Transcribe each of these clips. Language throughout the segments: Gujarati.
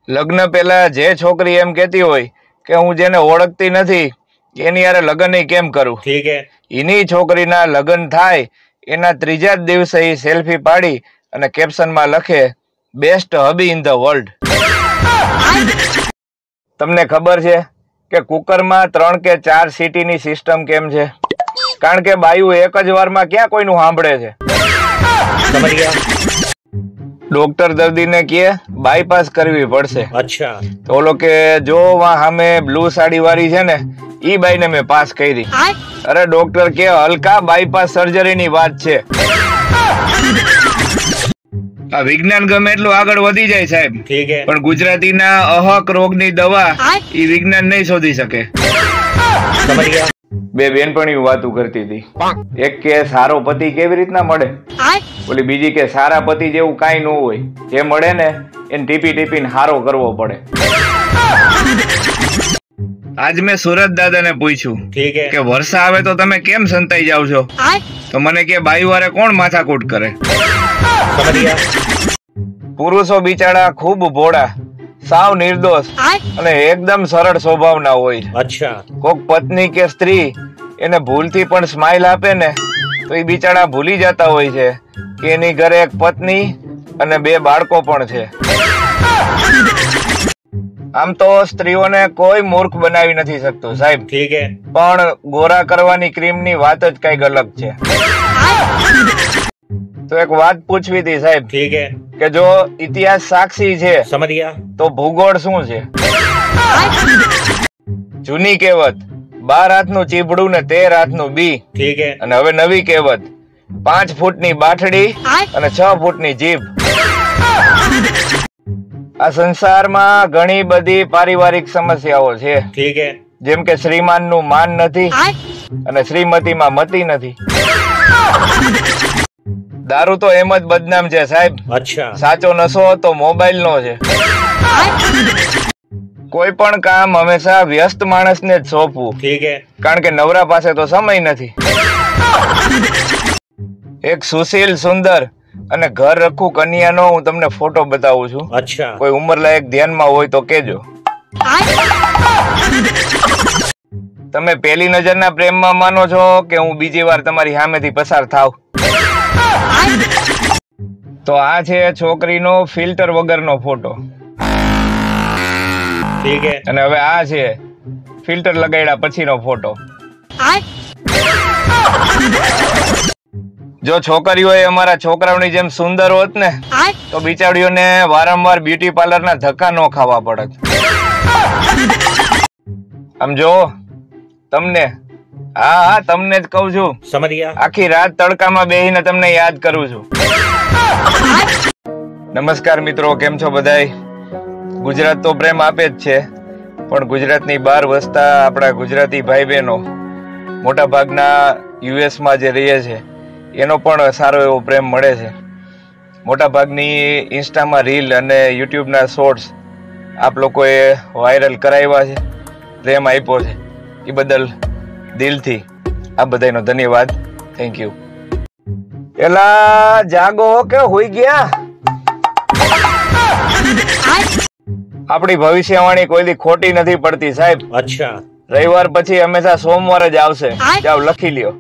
લગ્ન પહેલા જે છોકરી એમ કહેતી હોય કે હું જેને ઓળખતી નથી એની હારે લગ્ન કેમ કરું, ઠીક હે, એની છોકરીના લગ્ન થાય એના ત્રીજા જ દિવસે એ સેલ્ફી પાડી અને કેપ્શનમાં લખે best hubby in the world. તમને ખબર છે કે કુકરમાં 3 કે 4 સીટીની સિસ્ટમ કેમ છે? કારણ કે બાયું એક જ વારમાં ક્યાં કોઈનું સાંભળે છે. ડોક્ટર દર્દીને કહે બાયપાસ કરવી પડશે. અચ્છા. તો ઓલો કે જો સામે બ્લુ સાડી વાળી છે ને ઈ બાઈને મેં પાસ કરી. અરે ડોક્ટર કે હલકા બાયપાસ સર્જરીની વાત છે. આ વિજ્ઞાન ગમે એટલું આગળ વધી જાય સાહેબ, ઠીક હે, પણ ગુજરાતીના અહક રોગની દવા ઈ વિજ્ઞાન નહીં શોધી શકે. બે બેનપણીઓ વાતું કરતી હતી. એક કે સારો પતિ કેવી રીતના મળે, ઓલી બીજી કે સારા પતિ જેવું કાંઈ ન હોય, જે મળે ને એને ટીપી ટીપીને હારો કરવો પડે. આજ મેં સુરત દાદાને પૂછ્યું ઠીક હે, કે વર્ષા આવે તો તમે કેમ સંતાઈ જાવ છો? તો મને કે બાયુવારે કોણ માથાકૂટ કરે. પુરુષો બિચારા ખૂબ ભોળા, સાવ નિર્દોષ અને એકદમ સરળ સ્વભાવના હોય. અચ્છા. કોક પત્ની કે સ્ત્રી એને ભૂલથી પણ સ્માઈલ આપે ને તો એ બિચારા ભૂલી જતા હોય છે કે એની ઘરે એક પત્ની અને 2 બાળકો પણ છે. આમ તો સ્ત્રીઓને કોઈ મૂર્ખ બનાવી નથી શકતું સાહેબ, ઠીક હે, પણ ગોરા કરવાની ક્રીમની વાત જ કઈક અલગ છે. તો એક વાત પૂછવી હતી સાહેબ ઠીક હે, કે જો ઇતિહાસ સાક્ષી છે સમજ ગયા, તો ભૂગોળ શું છે? જૂની કહેવત 12 હાથનું ચીભડું ને 13 હાથનું બી. ઠીક હે, અને હવે નવી કહેવત 5 ફૂટની બાઠડી અને 6 ફૂટની જીભ. આ સંસારમાં ઘણી બધી પારિવારિક સમસ્યાઓ છે, ઠીક હે, જેમ કે શ્રીમાનનું માન નથી અને શ્રીમતીમાં મતી નથી. દારૂ તો એમ જ બદનામ છે સાહેબ. અચ્છા. સાચો નશો તો મોબાઈલ નો છે. કોઈ પણ કામ હંમેશા વ્યસ્ત માણસને જ સોંપવું, ઠીક હે, કારણ કે નવરા પાસે તો સમય નથી. એક સુશીલ સુંદર અને ઘર રખું કન્યાનો હું તમને ફોટો બતાવું છું. અચ્છા. કોઈ ઉંમરલાયક ધ્યાનમાં હોય તો કેજો. તમે પહેલી નજરના પ્રેમમાં માનો છો કે હું બીજી વાર તમારી સામેથી પસાર થાવ? તો આ છે છોકરીનો ફિલ્ટર વગરનો ફોટો, ઠીક હે, અને હવે આ છે ફિલ્ટર લગાડ્યા પછીનો ફોટો. જો છોકરીઓ અમારા છોકરાઓની જેમ સુંદર હોત ને તો બિચારીઓને વારંવાર બ્યુટી પાર્લરના ધક્કા ન ખાવા પડત. આમ જો તમને, હા તમને જ કહું છું, સમજ ગયા, આખી રાત તડકામાં બેહીને તમને યાદ કરું છું. નમસ્કાર મિત્રો, કેમ છો બધાય? ગુજરાત તો પ્રેમ આપે જ છે, પણ ગુજરાતની બહાર વસતા આપણા ગુજરાતી ભાઈ બહેનો મોટા ભાગના યુએસમાં જે રહે છે એનો પણ સારો એવો પ્રેમ મળે છે. મોટા ભાગની ઇન્સ્ટામાં રીલ અને યુટ્યુબના શોર્ટ્સ આપ લોકોએ વાયરલ કરાવ્યા છે, પ્રેમ આપ્યો છે, એ બદલ દિલથી આ બધાનો ધન્યવાદ. Thank you. એલા જાગો કે હોઈ ગયા? આપણી ભવિષ્યવાણી કોઈ દી ખોટી નથી પડતી સાહેબ. અચ્છા. રવિવાર પછી હંમેશા સોમવાર જ આવશે. જાવ લખી લ્યો.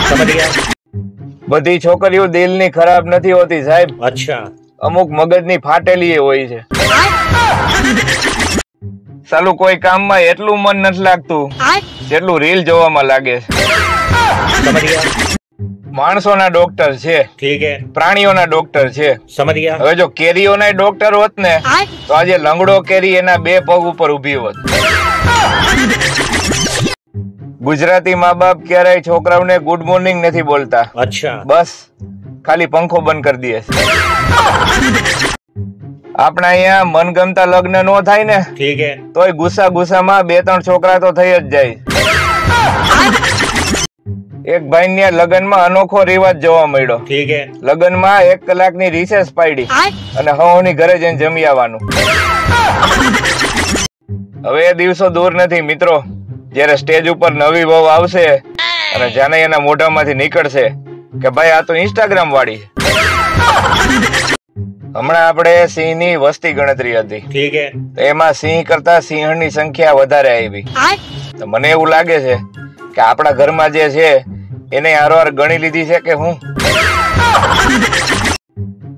સમજ ગયા, બધી છોકરીઓ દિલની ખરાબ નથી હોતી સાહેબ. અચ્છા. અમુક મગજની ફાટેલી હોય છે. સાલું કોઈ કામમાં એટલું મન નથી લાગતું જેટલું રીલ જોવામાં લાગે છે. સમજ ગયા, માણસોના ડોક્ટર છે, ઠીક હે, પ્રાણીઓના ડોક્ટર છે. સમજ ગયા, હવે જો કેરીઓના ડોક્ટર હોત ને તો આજે લંગડો કેરી એના 2 પગ ઉપર ઉભી હોત. ગુજરાતી મા બાપ ક્યારેય છોકરાઓને ગુડ મોર્નિંગ નથી બોલતા. અચ્છા. બસ ખાલી પંખો બંધ કરી દે. આપણા અહીંયા મનગમતા લગ્ન નો થાય ને ઠીક હે, તોય ગુસ્સામાં 2-3 છોકરા તો થઈ જ જાય. એક ભાઈ લગ્નમાં અનોખો રિવાજ જોવા મળ્યો. ઠીક હે, લગ્નમાં 1 કલાકની રિસેસ પાડી અને હવની ઘરે જઈને જમી આવવાનું. હવે એ દિવસો દૂર નથી મિત્રો, જયારે સ્ટેજ ઉપર નવી વહુ આવશે અને જાણે એના મોઢામાંથી નીકળશે કે ભાઈ આ તો ઇન્સ્ટાગ્રામ વાળી. હમણાં આપણે સિંહની વસ્તી ગણતરી હતી, ठीक है, તો એમાં સિંહ કરતા સિંહણની સંખ્યા વધારે આવી. તો મને એવું લાગે છે કે આપણા ઘરમાં જે છે એને હારોહાર ગણી લીધી છે કે હું.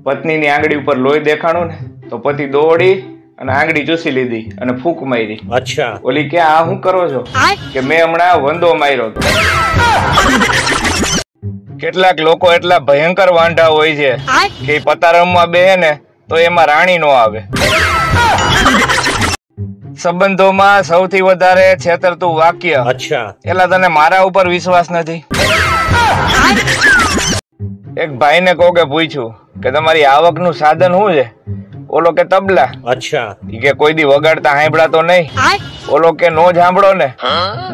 પત્નીની આંગળી ઉપર લોહી દેખાણું ને તો પતિ દોડી અને આંગળી ચૂસી લીધી અને ફૂંક મારી. अच्छा, ઓલી કે આ શું કરો છો? કે મેં હમણાં વંદો માર્યો હતો. કેટલાક લોકો એટલા ભયંકર વાંઢા હોય છે કે પતારમમાં બેહે ને તો એમાં રાણી નો આવે. સંબંધોમાં સૌથી વધારે છેતરતું વાક્ય, अच्छा, એલા તને મારા ઉપર વિશ્વાસ નથી? એક ભાઈને કોકે પૂછ્યું કે તમારી આવકનું સાધન શું છે? ઓલો કે તબલા. अच्छा, ઈ કે કોઈ દી વગાડતા સાંભળા તો નહીં? ઓલો કે નો જ સાંભળો ને,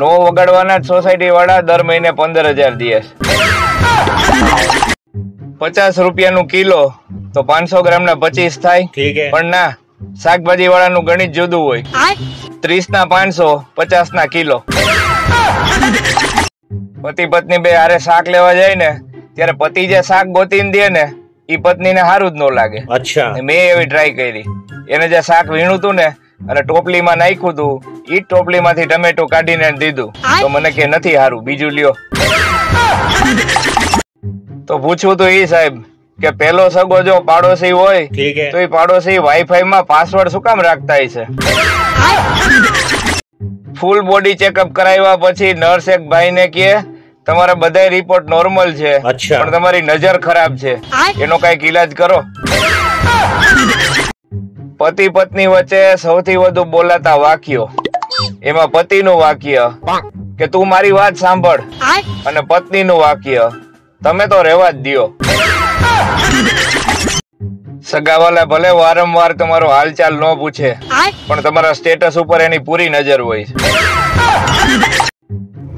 નો વગાડવાના જ સોસાયટી વાળા દર મહિને 15,000 દે. 50 રૂપિયાનું કિલો તો 500 ગ્રામના 25 થાય. ठीक है, પણ ના, શાકભાજી વાળાનું ગણિત જુદું હોય. 30 ના 500, 50 ના કિલો. પતિ પત્ની બે હારે શાક લેવા જાય ને ત્યારે પતિ જે શાક ગોતીને દે ને ઈ પત્નીને સારું જ ન લાગે. अच्छा, મેં એવી ટ્રાય કરી. એને જે શાક વીણું તું ને અને ટોપલીમાં નાખ્યું તું, ઈ ટોપલીમાંથી ટમેટું કાઢીને દીધું તો મને કે નથી સારું, બીજું લ્યો. તો પૂછવું તો ઈ સાહેબ કે પેલો સગો જો પાડોશી હોય ठीक है, તો એ પાડોશી વાઈફાઈ માં પાસવર્ડ શું કામ રાખતા હશે? ફૂલ બોડી ચેકઅપ કરાવ્યા પછી નર્સ એક ભાઈને કહે તમારા બધા રિપોર્ટ નોર્મલ છે, અચ્છા. પણ તમારી નજર ખરાબ છે, એનો કઈક ઈલાજ કરો. પતિ પત્ની વચ્ચે સૌથી વધુ બોલાતા વાક્યો, એમાં પતિનું વાક્ય કે તું મારી વાત સાંભળ અને પત્નીનું વાક્ય તમે તો રહેવા જ દ્યો. સગાવાલા ભલે વારંવાર તમારો હાલચાલ ન પૂછે પણ તમારા સ્ટેટસ ઉપર એની પૂરી નજર હોય.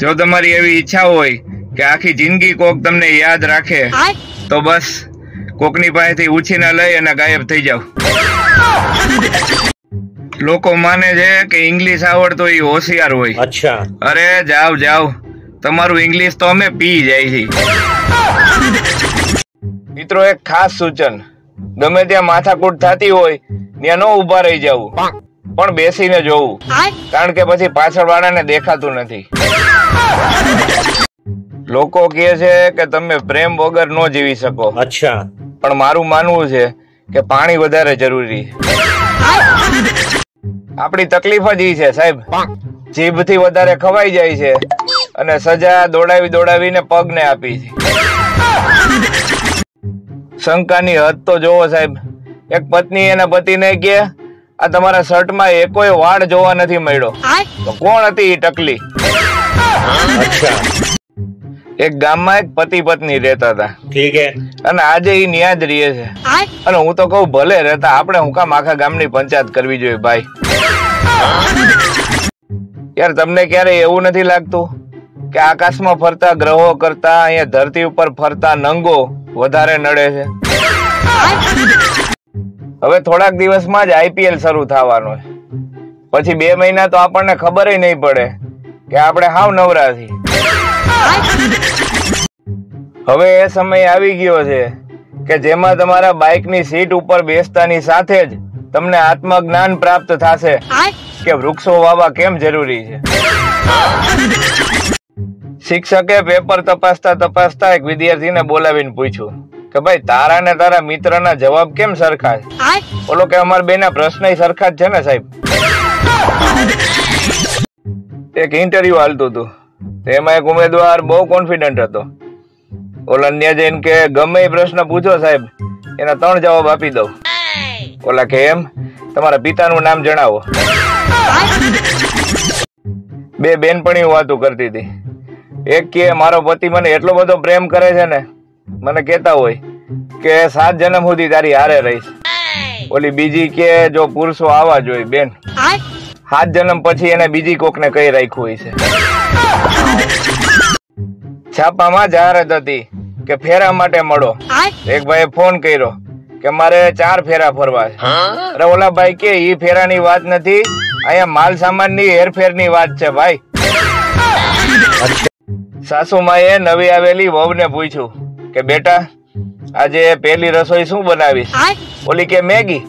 જો તમારી એવી ઈચ્છા હોય કે આખી જિંદગી કોક તમને યાદ રાખે તો બસ કોકની પાસેથી ઉછીના લઈ અને ગાયબ થઈ જાવ. લોકો માને છે કે ઇંગ્લિશ આવડતો એ હોશિયાર હોય. अच्छा, અરે જાવ જાવ, તમારું ઇંગ્લિશ તો અમે પી જાય છે. મિત્રો, એક ખાસ સૂચન, ગમે ત્યાં માથાકૂટ થતી હોય ત્યાં ન ઉભા રહી જવું પણ બેસીને જોવું, કારણ કે પછી પાછળ વાળાને દેખાતું નથી. લોકો કહે છે કે તમે પ્રેમ વગર ન જીવી શકો, अच्छा, પણ મારું માનવું છે કે પાણી વધારે જરૂરી છે. આપણી તકલીફ જ ઈ છે સાહેબ, જીભથી વધારે ખવાઈ જાય છે અને સજા દોડાવી દોડાવીને પગને આપી છે. શંકાની હદ તો જોવો સાહેબ. એક પત્ની એના પતિને કે આ તમારા શર્ટમાં એકોય વાળ જોવા નથી મળ્યો. તો કોણ હતી ઈ ટકલી? अच्छा, એક ગામમાં એક પતિ પત્ની રહેતા હતા ठीक है, અને આજે ઈ ન્યા જ રહે છે. અને હું તો કહું ભલે રહેતા, આપણે હું કામ આખા ગામની પંચાયત કરવી જોઈએ ભાઈ? યાર, તમને ક્યારે એવું નથી લાગતું કે આકાશમાં ફરતા ગ્રહો કરતા અહીંયા ધરતી ઉપર ફરતા નંગો વધારે નડે છે? હવે થોડાક દિવસમાં જ IPL શરૂ થવાનો છે. પછી 2 મહિના તો આપણને ખબર નહીં પડે કે આપણે હાવ નવરા છીએ. હવે એ સમય આવી ગયો છે કે જેમાં તમારા બાઇકની સીટ ઉપર બેસતાની સાથે જ તમને આત્મજ્ઞાન પ્રાપ્ત થશે કે વૃક્ષો વાવવા કેમ જરૂરી છે. શિક્ષકે પેપર તપાસતા એક વિદ્યાર્થીને બોલાવીને પૂછ્યું કે ભાઈ તારા ને તારા મિત્રના જવાબ કેમ સરખા છે? બોલો કે અમારા બેના પ્રશ્ન સરખા જ છે ને સાહેબ. એક ઇન્ટરવ્યુ હાલતું હતું, એમાં એક ઉમેદવાર બહુ કોન્ફિડન્ટ હતો. ઓલા ત્યાં જઈને કે ગમે એ પ્રશ્ન પૂછો સાહેબ, એના 3 જવાબ આપી દઉં. ઓલા કે એમ, તમારા પિતાનું નામ જણાવો. 2 બેનપણીઓ વાતો કરતી હતી. એક કે મારો પતિ મને એટલો બધો પ્રેમ કરે છે ને, મને કહેતા હોય કે 7 જન્મ સુધી તારી હારે રહીશ. ઓલી બીજી કે જો પુરુષો આવા જોઈએ બેન, 7 જન્મ પછી એને બીજી કોકને કઈ રાખ્યું હોય છે. છાપામાં જાહેરાત હતી કે ફેરા માટે મળો. એક ભાઈએ ફોન કર્યો કે મારે 4 ફેરા ફરવા છે. અરે ઓલા ભાઈ કે ઈ ફેરાની વાત નથી, અહીંયા માલ સામાનની હેરફેરની વાત છે ભાઈ. સાસુમાએ નવી આવેલી વહુને પૂછ્યું કે બેટા આજે પહેલી રસોઈ શું બનાવીશ? ઓલી કે મેગી.